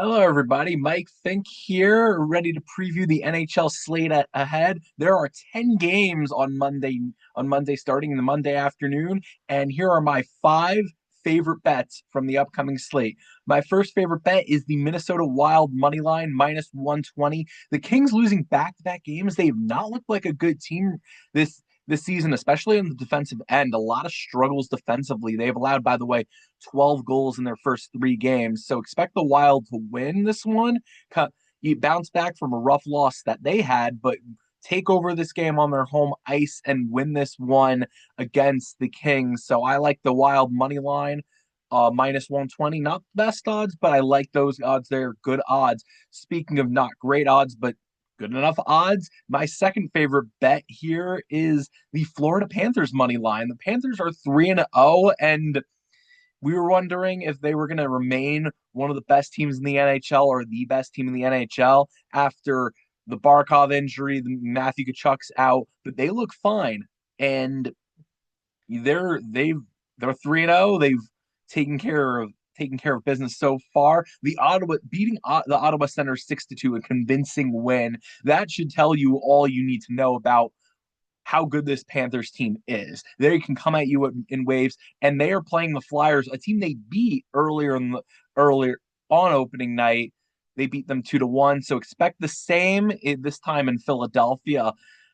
Hello, everybody. Mike Fink here, ready to preview the NHL slate ahead. There are 10 games on Monday, starting in the Monday afternoon, and here are my five favorite bets from the upcoming slate. My first favorite bet is the Minnesota Wild money line minus 120. The Kings losing back-to-back games. They have not looked like a good team this season, especially on the defensive end. A lot of struggles defensively. They've allowed, by the way, 12 goals in their first three games. So expect the Wild to win this one. You bounce back from a rough loss that they had, but take over this game on their home ice and win this one against the Kings. So I like the Wild money line. Minus 120, not the best odds, but I like those odds. They're good odds. Speaking of not great odds, but good enough odds, my second favorite bet here is the Florida Panthers money line. The Panthers are 3-0, and we were wondering if they were going to remain one of the best teams in the NHL or the best team in the NHL after the Barkov injury, the Matthew Tkachuk's out, but they look fine, and they're 3-0. They've taken care of business so far. The Ottawa beating the Ottawa Senators 6-2, a convincing win. That should tell you all you need to know about how good this Panthers team is. They can come at you in waves, and they are playing the Flyers, a team they beat earlier on opening night. They beat them 2-1. So expect the same this time in Philadelphia.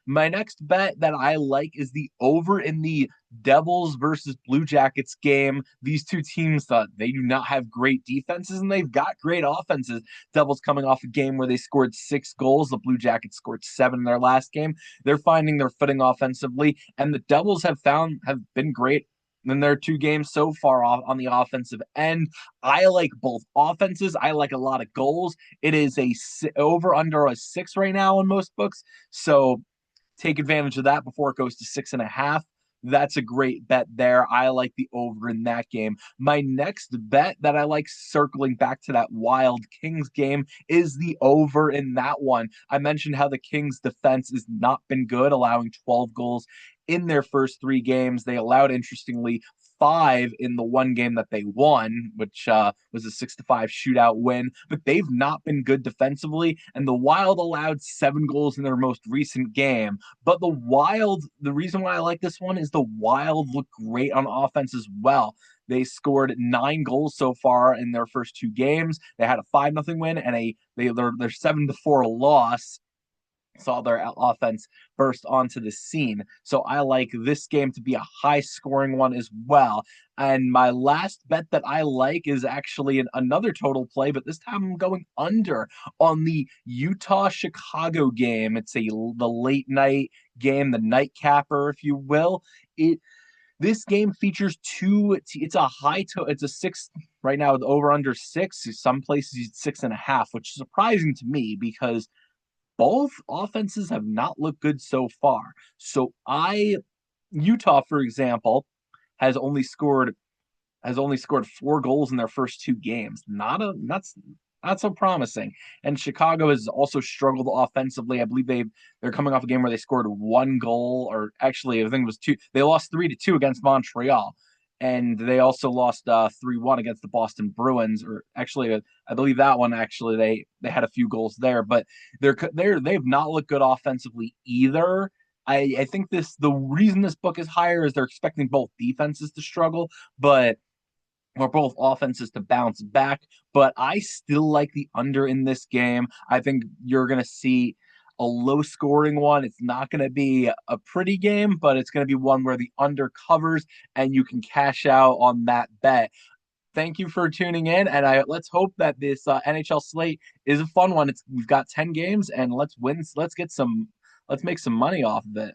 My next bet that I like is the over in the Devils versus Blue Jackets game. These two teams, they do not have great defenses, and they've got great offenses. Devils coming off a game where they scored 6 goals. The Blue Jackets scored 7 in their last game. They're finding their footing offensively, and the Devils have been great in their 2 games so far off on the offensive end. I like both offenses. I like a lot of goals. It is a over under a 6 right now in most books. So take advantage of that before it goes to 6.5. That's a great bet there. I like the over in that game. My next bet that I like, circling back to that Wild Kings game, is the over in that one. I mentioned how the Kings defense has not been good, allowing 12 goals in their first 3 games. They allowed, interestingly, 5 in the one game that they won, which was a 6-5 shootout win. But they've not been good defensively, and the Wild allowed 7 goals in their most recent game. But the reason why I like this one is the Wild look great on offense as well. They scored 9 goals so far in their first 2 games. They had a 5-0 win and their 7-4 loss saw their offense burst onto the scene. So I like this game to be a high scoring one as well. And my last bet that I like is actually another total play, but this time I'm going under on the Utah Chicago game. It's the late night game, the nightcapper, if you will. This game features it's a it's a 6 right now with over under 6. Some places 6.5, which is surprising to me because both offenses have not looked good so far. So Utah, for example, has only scored 4 goals in their first 2 games. Not so promising. And Chicago has also struggled offensively. I believe they're coming off a game where they scored 1 goal, or actually I think it was 2. They lost 3-2 against Montreal. And they also lost 3-1 against the Boston Bruins, or actually, I believe that one actually they had a few goals there, but they've not looked good offensively either. I think the reason this book is higher is they're expecting both defenses to struggle, but or both offenses to bounce back. But I still like the under in this game. I think you're going to see a low scoring one. It's not going to be a pretty game, but it's going to be one where the under covers and you can cash out on that bet. Thank you for tuning in, and let's hope that this NHL slate is a fun one. We've got 10 games, and let's win. Let's make some money off of it.